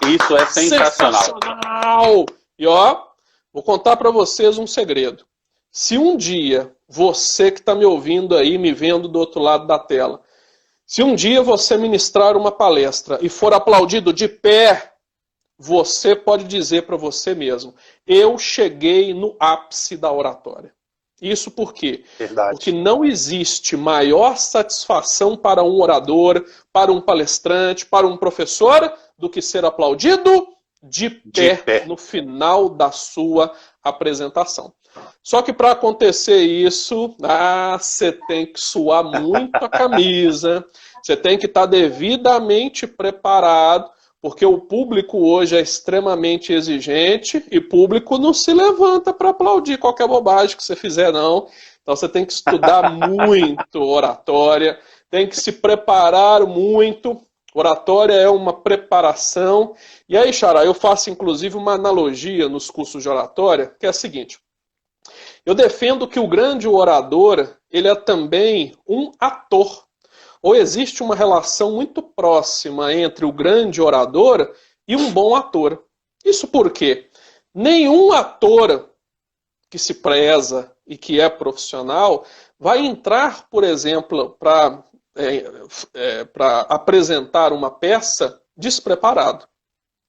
Isso é sensacional. E ó, vou contar para vocês um segredo. Se um dia você que está me ouvindo aí, me vendo do outro lado da tela, se um dia você ministrar uma palestra e for aplaudido de pé, você pode dizer para você mesmo: eu cheguei no ápice da oratória. Isso por quê? Verdade. Porque não existe maior satisfação para um orador, para um palestrante, para um professor, do que ser aplaudido de pé no final da sua apresentação. Só que para acontecer isso, você tem que suar muito a camisa, você tem que estar devidamente preparado, porque o público hoje é extremamente exigente e público não se levanta para aplaudir qualquer bobagem que você fizer, não. Então você tem que estudar muito oratória, tem que se preparar muito. Oratória é uma preparação. E aí, Xará, eu faço inclusive uma analogia nos cursos de oratória, que é a seguinte. Eu defendo que o grande orador, ele é também um ator. Ou existe uma relação muito próxima entre o grande orador e um bom ator. Isso por quê? Nenhum ator que se preza e que é profissional vai entrar, por exemplo, para apresentar uma peça despreparado.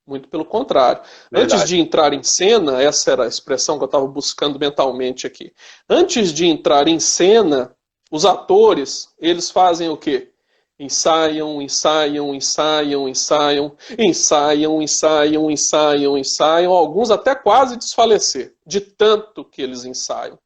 Muito pelo contrário. Verdade. Antes de entrar em cena, essa era a expressão que eu estava buscando mentalmente aqui. Antes de entrar em cena, os atores, eles fazem o quê? Ensaiam, ensaiam, ensaiam, ensaiam, ensaiam, ensaiam, ensaiam, ensaiam, alguns até quase desfalecer, de tanto que eles ensaiam.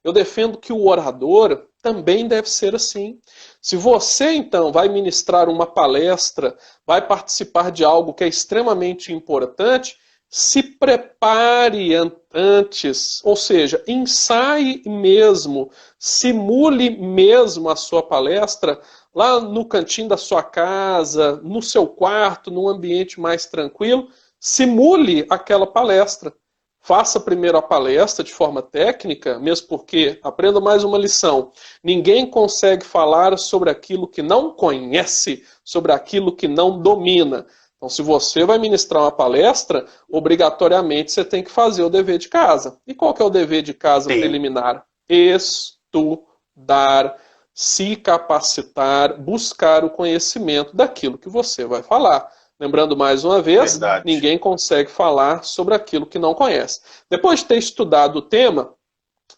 Eu defendo que o orador também deve ser assim. Se você, então, vai ministrar uma palestra, vai participar de algo que é extremamente importante, se prepare antes, ou seja, ensaie mesmo, simule mesmo a sua palestra lá no cantinho da sua casa, no seu quarto, num ambiente mais tranquilo, simule aquela palestra. Faça primeiro a palestra de forma técnica, mesmo porque, aprenda mais uma lição, ninguém consegue falar sobre aquilo que não conhece, sobre aquilo que não domina. Então, se você vai ministrar uma palestra, obrigatoriamente você tem que fazer o dever de casa. E qual que é o dever de casa preliminar? Estudar, se capacitar, buscar o conhecimento daquilo que você vai falar. Lembrando mais uma vez, ninguém consegue falar sobre aquilo que não conhece. Depois de ter estudado o tema,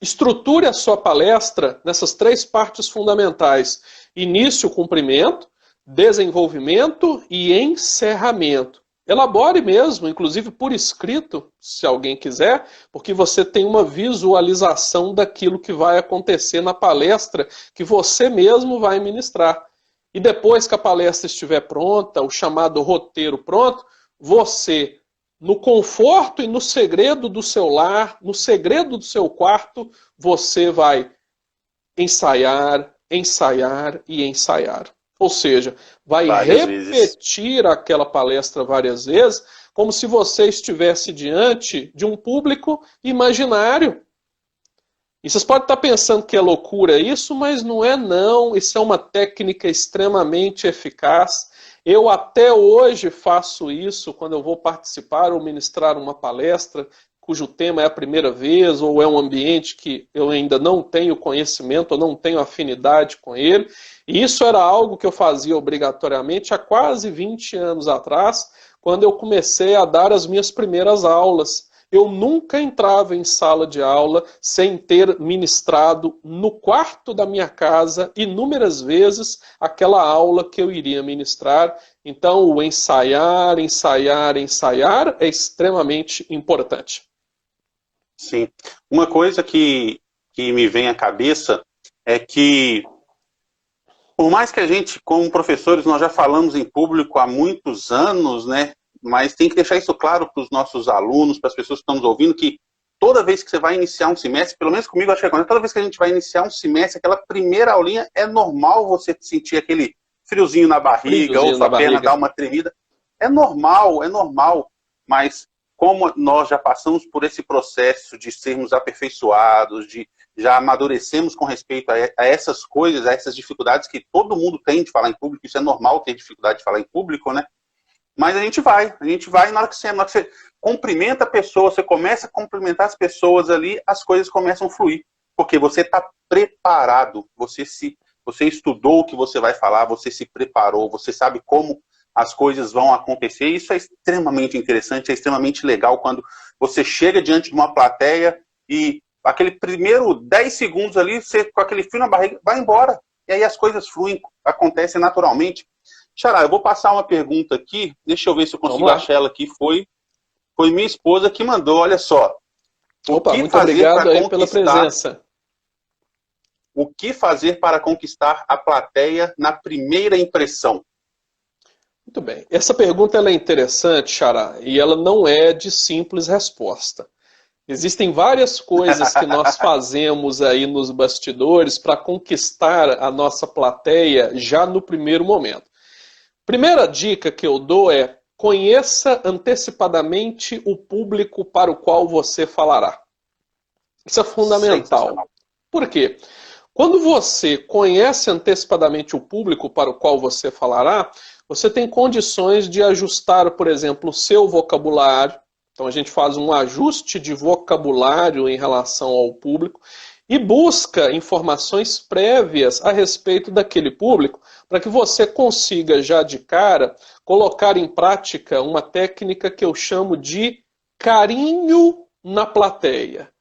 estruture a sua palestra nessas 3 partes fundamentais: início, cumprimento, desenvolvimento e encerramento. Elabore mesmo, inclusive por escrito, se alguém quiser, porque você tem uma visualização daquilo que vai acontecer na palestra que você mesmo vai ministrar. E depois que a palestra estiver pronta, o chamado roteiro pronto, você, no conforto e no segredo do seu lar, no segredo do seu quarto, você vai ensaiar, ensaiar e ensaiar. Ou seja, vai repetir aquela palestra várias vezes, como se você estivesse diante de um público imaginário. E vocês podem estar pensando que é loucura isso, mas não é não. Isso é uma técnica extremamente eficaz. Eu até hoje faço isso quando eu vou participar ou ministrar uma palestra cujo tema é a primeira vez, ou é um ambiente que eu ainda não tenho conhecimento, ou não tenho afinidade com ele. E isso era algo que eu fazia obrigatoriamente há quase 20 anos atrás, quando eu comecei a dar as minhas primeiras aulas. Eu nunca entrava em sala de aula sem ter ministrado no quarto da minha casa inúmeras vezes aquela aula que eu iria ministrar. Então, o ensaiar, ensaiar, ensaiar é extremamente importante. Sim. Uma coisa que me vem à cabeça é que, por mais que a gente, como professores, nós já falamos em público há muitos anos, né? Mas tem que deixar isso claro para os nossos alunos, para as pessoas que estão nos ouvindo, que toda vez que você vai iniciar um semestre, pelo menos comigo, acho que toda vez que a gente vai iniciar um semestre, aquela primeira aulinha, é normal você sentir aquele friozinho na barriga, ou sua perna dar uma tremida. É normal, mas como nós já passamos por esse processo de sermos aperfeiçoados, de já amadurecemos com respeito a essas coisas, a essas dificuldades que todo mundo tem de falar em público, isso é normal ter dificuldade de falar em público, né? Mas a gente vai, na hora que você cumprimenta a pessoa, você começa a cumprimentar as pessoas ali, as coisas começam a fluir, porque você está preparado, você estudou o que você vai falar, você se preparou, você sabe como as coisas vão acontecer. Isso é extremamente interessante, é extremamente legal quando você chega diante de uma plateia e aquele primeiro 10 segundos ali, você com aquele frio na barriga, vai embora. E aí as coisas fluem, acontecem naturalmente. Xará, eu vou passar uma pergunta aqui, deixa eu ver se eu consigo achar ela aqui. Foi minha esposa que mandou, olha só. Opa, muito obrigado aí pela presença. O que fazer para conquistar a plateia na primeira impressão? Muito bem. Essa pergunta ela é interessante, Xará, e ela não é de simples resposta. Existem várias coisas que nós fazemos aí nos bastidores para conquistar a nossa plateia já no primeiro momento. Primeira dica que eu dou é: conheça antecipadamente o público para o qual você falará. Isso é fundamental. Por quê? Quando você conhece antecipadamente o público para o qual você falará, você tem condições de ajustar, por exemplo, o seu vocabulário. Então a gente faz um ajuste de vocabulário em relação ao público e busca informações prévias a respeito daquele público para que você consiga já de cara colocar em prática uma técnica que eu chamo de carinho na plateia.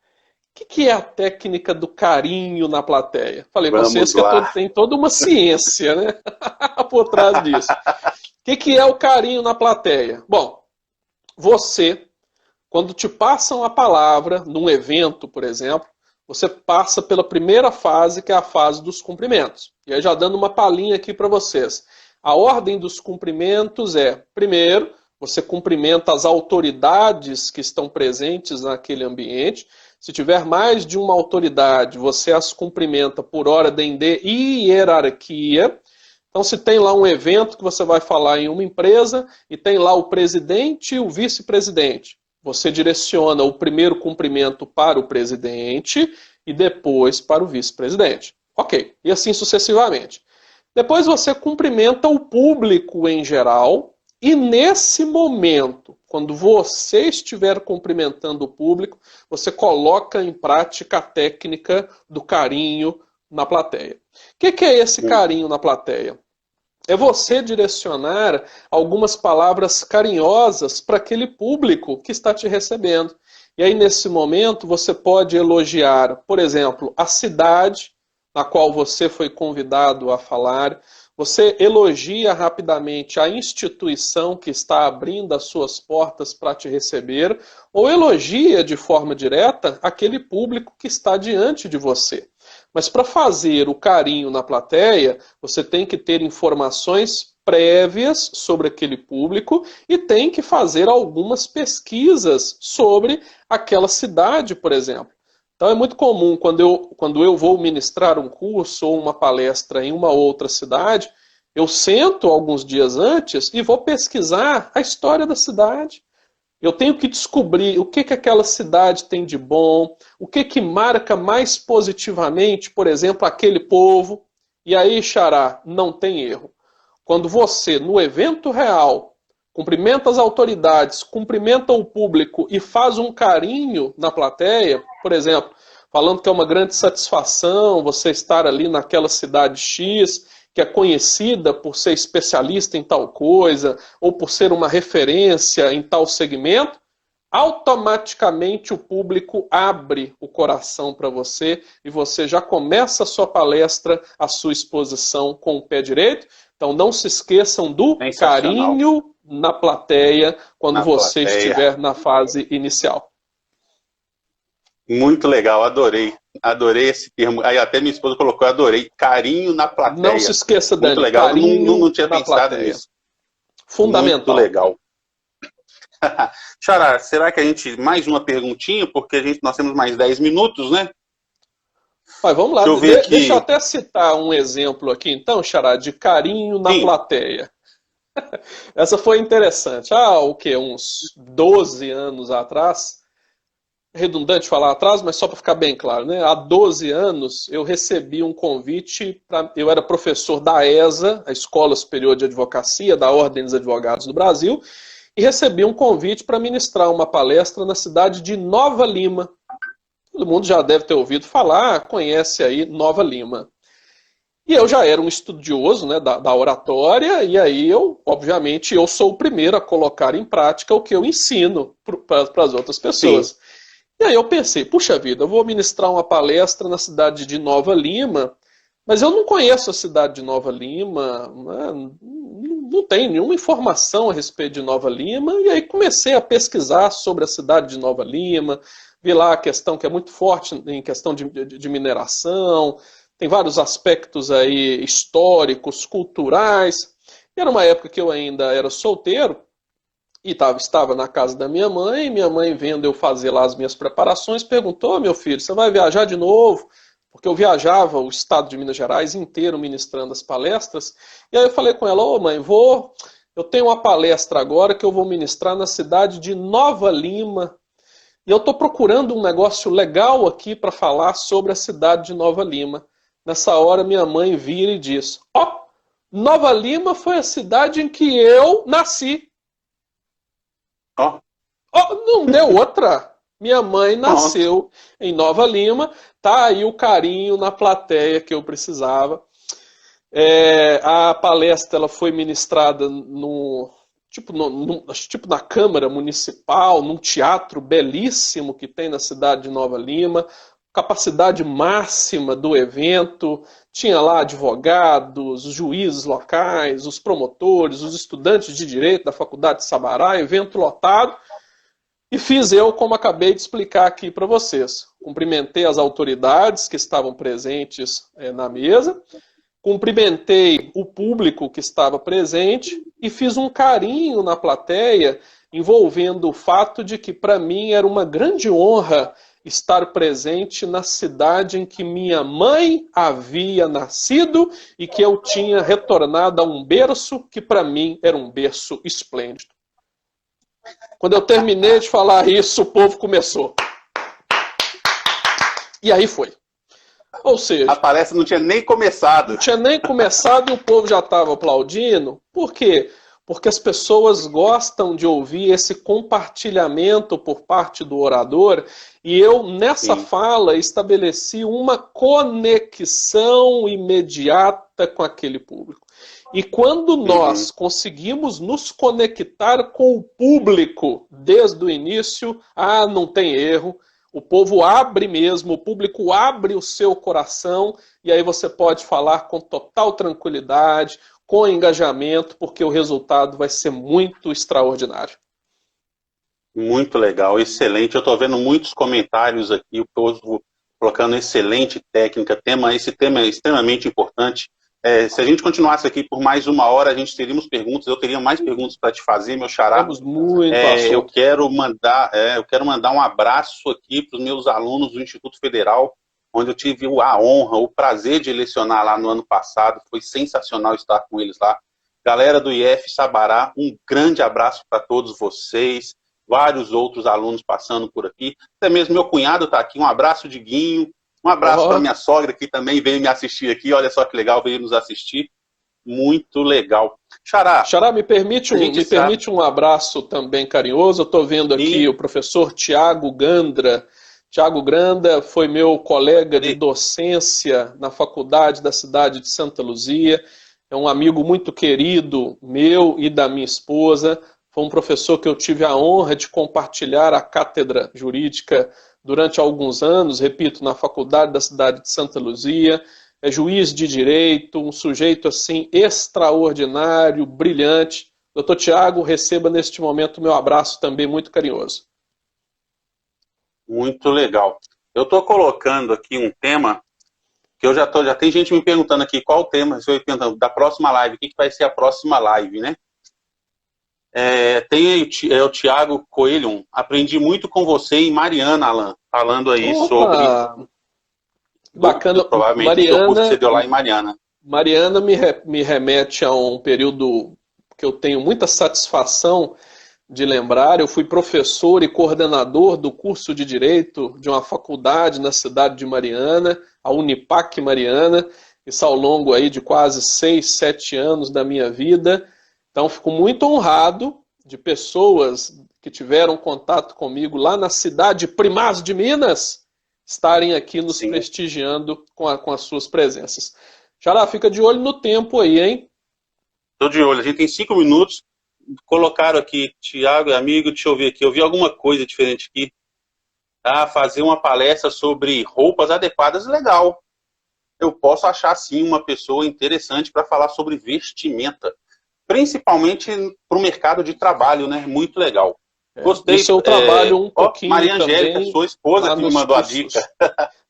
O que é a técnica do carinho na plateia? Falei para vocês que tem toda uma ciência, né, por trás disso. O que é o carinho na plateia? Bom, você, quando te passam a palavra, num evento, por exemplo, você passa pela primeira fase, que é a fase dos cumprimentos. E aí já dando uma palhinha aqui para vocês. A ordem dos cumprimentos é, primeiro, você cumprimenta as autoridades que estão presentes naquele ambiente. Se tiver mais de uma autoridade, você as cumprimenta por ordem de hierarquia. Então, se tem lá um evento que você vai falar em uma empresa e tem lá o presidente e o vice-presidente, você direciona o primeiro cumprimento para o presidente e depois para o vice-presidente. Ok, e assim sucessivamente. Depois você cumprimenta o público em geral e nesse momento, quando você estiver cumprimentando o público, você coloca em prática a técnica do carinho na plateia. O que é esse carinho na plateia? É você direcionar algumas palavras carinhosas para aquele público que está te recebendo. E aí, nesse momento, você pode elogiar, por exemplo, a cidade na qual você foi convidado a falar. Você elogia rapidamente a instituição que está abrindo as suas portas para te receber, ou elogia de forma direta aquele público que está diante de você. Mas para fazer o carinho na plateia, você tem que ter informações prévias sobre aquele público e tem que fazer algumas pesquisas sobre aquela cidade, por exemplo. Então é muito comum, quando eu vou ministrar um curso ou uma palestra em uma outra cidade, eu sento alguns dias antes e vou pesquisar a história da cidade. Eu tenho que descobrir o que aquela cidade tem de bom, o que marca mais positivamente, por exemplo, aquele povo. E aí, Xará, não tem erro. Quando você, no evento real, cumprimenta as autoridades, cumprimenta o público e faz um carinho na plateia, por exemplo, falando que é uma grande satisfação você estar ali naquela cidade X, que é conhecida por ser especialista em tal coisa, ou por ser uma referência em tal segmento, automaticamente o público abre o coração para você e você já começa a sua palestra, a sua exposição com o pé direito. Então não se esqueçam do carinho na plateia quando você estiver na fase inicial. Muito legal, adorei. Adorei esse termo. Aí até minha esposa colocou, adorei. Carinho na plateia. Não se esqueça, Dani. Muito legal. Eu não tinha pensado nisso. Fundamental. Muito legal. Xará, será que a gente... Mais uma perguntinha, porque nós temos mais 10 minutos, né? Mas vamos lá. Deixa eu até citar um exemplo aqui, então, Xará, de carinho na plateia. Essa foi interessante. O quê? Uns 12 anos atrás, redundante falar atrás, mas só para ficar bem claro, né? Há 12 anos eu recebi um convite, eu era professor da ESA, a Escola Superior de Advocacia, da Ordem dos Advogados do Brasil, e recebi um convite para ministrar uma palestra na cidade de Nova Lima. Todo mundo já deve ter ouvido falar, conhece aí Nova Lima. E eu já era um estudioso, né, da oratória, e aí obviamente, eu sou o primeiro a colocar em prática o que eu ensino para as outras pessoas. Sim. E aí eu pensei, puxa vida, eu vou ministrar uma palestra na cidade de Nova Lima, mas eu não conheço a cidade de Nova Lima, não tenho nenhuma informação a respeito de Nova Lima, e aí comecei a pesquisar sobre a cidade de Nova Lima, vi lá a questão que é muito forte em questão de mineração, tem vários aspectos aí históricos, culturais. Era uma época que eu ainda era solteiro e estava na casa da minha mãe vendo eu fazer lá as minhas preparações, perguntou, meu filho, você vai viajar de novo? Porque eu viajava o estado de Minas Gerais inteiro ministrando as palestras. E aí eu falei com ela, mãe, eu tenho uma palestra agora que eu vou ministrar na cidade de Nova Lima. E eu estou procurando um negócio legal aqui para falar sobre a cidade de Nova Lima. Nessa hora, minha mãe vira e diz, Nova Lima foi a cidade em que eu nasci. Não deu outra. Minha mãe nasceu em Nova Lima, tá aí o carinho na plateia que eu precisava. A palestra ela foi ministrada tipo na Câmara Municipal, num teatro belíssimo que tem na cidade de Nova Lima, capacidade máxima do evento, tinha lá advogados, juízes locais, os promotores, os estudantes de direito da Faculdade de Sabará, evento lotado, e fiz eu como acabei de explicar aqui para vocês. Cumprimentei as autoridades que estavam presentes na mesa, cumprimentei o público que estava presente e fiz um carinho na plateia, envolvendo o fato de que para mim era uma grande honra estar presente na cidade em que minha mãe havia nascido e que eu tinha retornado a um berço que para mim era um berço esplêndido. Quando eu terminei de falar isso, o povo começou. E aí foi. Ou seja, a palestra não tinha nem começado. Não tinha nem começado e o povo já estava aplaudindo. Por quê? Porque as pessoas gostam de ouvir esse compartilhamento por parte do orador, e eu, nessa fala, estabeleci uma conexão imediata com aquele público. E quando nós conseguimos nos conectar com o público desde o início, não tem erro, o povo abre mesmo, o público abre o seu coração, e aí você pode falar com total tranquilidade, com engajamento, porque o resultado vai ser muito extraordinário. Muito legal, excelente. Eu estou vendo muitos comentários aqui, o povo colocando excelente técnica. Esse tema é extremamente importante. Se a gente continuasse aqui por mais uma hora, a gente teríamos perguntas, eu teria mais perguntas para te fazer, meu xará. Temos muito eu quero mandar um abraço aqui para os meus alunos do Instituto Federal, onde eu tive a honra, o prazer de lecionar lá no ano passado. Foi sensacional estar com eles lá. Galera do IF Sabará, um grande abraço para todos vocês. Vários outros alunos passando por aqui. Até mesmo meu cunhado está aqui. Um abraço, Diguinho. Um abraço para minha sogra, que também veio me assistir aqui. Olha só que legal, veio nos assistir. Muito legal. Xará, me permite um abraço também carinhoso. Eu estou vendo aqui o professor Tiago Gandra. Tiago Granda foi meu colega de docência na faculdade da cidade de Santa Luzia. É um amigo muito querido meu e da minha esposa. Foi um professor que eu tive a honra de compartilhar a cátedra jurídica durante alguns anos, repito, na faculdade da cidade de Santa Luzia. É juiz de direito, um sujeito assim extraordinário, brilhante. Doutor Tiago, receba neste momento o meu abraço também muito carinhoso. Muito legal. Eu estou colocando aqui um tema que já tem gente me perguntando aqui qual o tema, se eu perguntando da próxima live, o que vai ser a próxima live, né? Tem o Tiago Coelho, aprendi muito com você e Mariana, Alan, falando aí sobre... Bacana. Provavelmente o curso que você deu lá em Mariana. Mariana me remete a um período que eu tenho muita satisfação de lembrar. Eu fui professor e coordenador do curso de Direito de uma faculdade na cidade de Mariana, a Unipac Mariana, isso ao longo aí de quase 6, 7 anos da minha vida. Então, fico muito honrado de pessoas que tiveram contato comigo lá na cidade Primaz de Minas estarem aqui nos prestigiando com as suas presenças. Xará, fica de olho no tempo aí, hein? Estou de olho. A gente tem 5 minutos. Colocaram aqui, Tiago e amigo, deixa eu ver aqui. Eu vi alguma coisa diferente aqui. Fazer uma palestra sobre roupas adequadas, legal. Eu posso achar, sim, uma pessoa interessante para falar sobre vestimenta. Principalmente para o mercado de trabalho, né? Muito legal. Gostei. Do seu trabalho um pouquinho Maria Angélica, também, sua esposa, que me mandou cursos. A dica.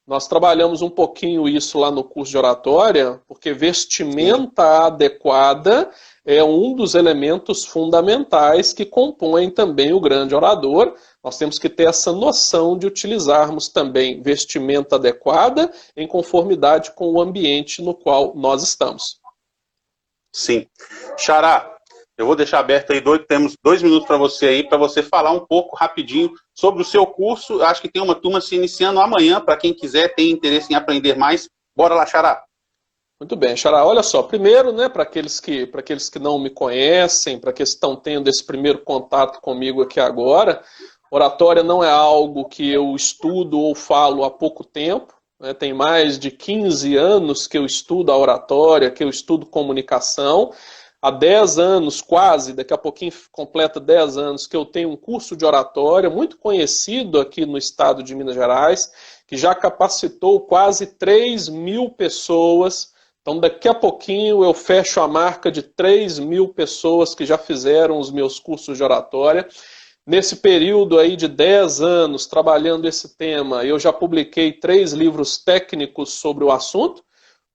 Nós trabalhamos um pouquinho isso lá no curso de oratória, porque vestimenta adequada é um dos elementos fundamentais que compõem também o grande orador. Nós temos que ter essa noção de utilizarmos também vestimenta adequada em conformidade com o ambiente no qual nós estamos. Sim. Xará, eu vou deixar aberto aí, temos 2 minutos para você falar um pouco rapidinho sobre o seu curso. Acho que tem uma turma se iniciando amanhã, para quem quiser, tem interesse em aprender mais. Bora lá, Xará. Muito bem, Xará. Olha só, primeiro, né, para aqueles que não me conhecem, para aqueles que estão tendo esse primeiro contato comigo aqui agora, oratória não é algo que eu estudo ou falo há pouco tempo. Tem mais de 15 anos que eu estudo a oratória, que eu estudo comunicação. Há 10 anos, quase, daqui a pouquinho completa 10 anos, que eu tenho um curso de oratória muito conhecido aqui no estado de Minas Gerais, que já capacitou quase 3.000 pessoas. Então, daqui a pouquinho eu fecho a marca de 3.000 pessoas que já fizeram os meus cursos de oratória. Nesse período aí de 10 anos trabalhando esse tema, eu já publiquei 3 livros técnicos sobre o assunto.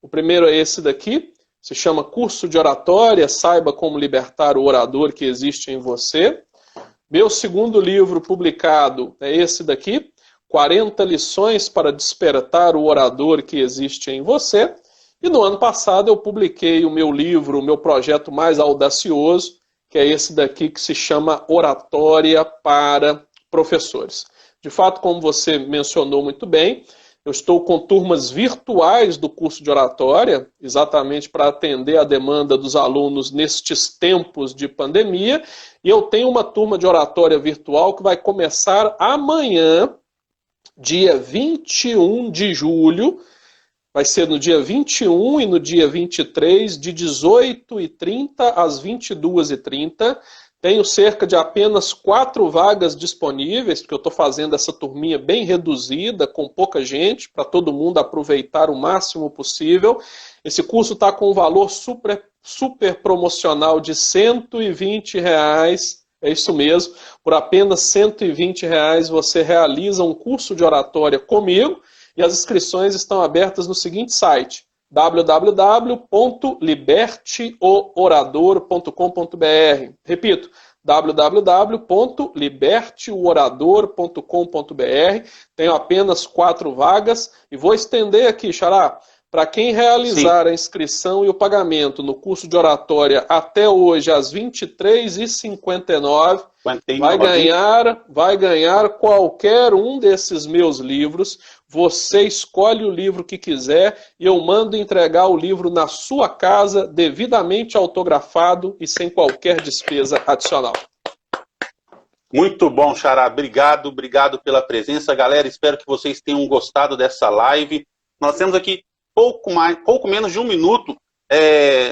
O primeiro é esse daqui, se chama Curso de Oratória, Saiba Como Libertar o Orador que Existe em Você. Meu segundo livro publicado é esse daqui, 40 lições para despertar o orador que existe em você. E no ano passado eu publiquei o meu livro, o meu projeto mais audacioso, que é esse daqui que se chama Oratória para Professores. De fato, como você mencionou muito bem, eu estou com turmas virtuais do curso de oratória, exatamente para atender a demanda dos alunos nestes tempos de pandemia, e eu tenho uma turma de oratória virtual que vai começar amanhã, dia 21 de julho, vai ser no dia 21 e no dia 23, de 18h30 às 22h30. Tenho cerca de apenas 4 vagas disponíveis, porque eu estou fazendo essa turminha bem reduzida, com pouca gente, para todo mundo aproveitar o máximo possível. Esse curso está com um valor super promocional de R$120. É isso mesmo. Por apenas R$120 você realiza um curso de oratória comigo. E as inscrições estão abertas no seguinte site, www.liberteoorador.com.br. Repito, www.liberteoorador.com.br. Tenho apenas 4 vagas e vou estender aqui, Xará. Para quem realizar a inscrição e o pagamento no curso de oratória até hoje, às 23h59, vai ganhar qualquer um desses meus livros. Você escolhe o livro que quiser e eu mando entregar o livro na sua casa, devidamente autografado e sem qualquer despesa adicional. Muito bom, Xará. Obrigado pela presença. Galera, espero que vocês tenham gostado dessa live. Nós temos aqui pouco menos de 1 minuto.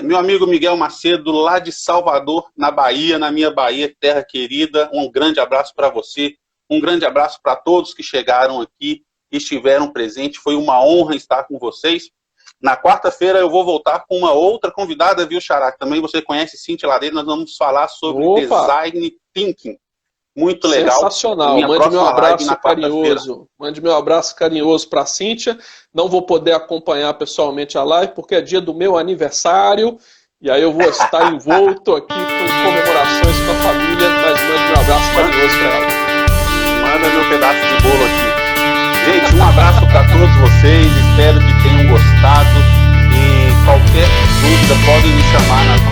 Meu amigo Miguel Macedo, lá de Salvador, na Bahia, na minha Bahia, terra querida. Um grande abraço para você. Um grande abraço para todos que chegaram aqui e estiveram presentes. Foi uma honra estar com vocês. Na quarta-feira eu vou voltar com uma outra convidada, viu, Xará? Também você conhece, Cíntia Ladeira. Nós vamos falar sobre Design Thinking. Muito legal. Sensacional. Mande meu abraço carinhoso. Mande meu abraço carinhoso para a Cíntia. Não vou poder acompanhar pessoalmente a live, porque é dia do meu aniversário. E aí eu vou estar envolto aqui com comemorações com a família. Mas mande meu abraço carinhoso para ela. Manda meu pedaço de bolo aqui. Gente, um abraço para todos vocês. Espero que tenham gostado. E qualquer dúvida, podem me chamar nas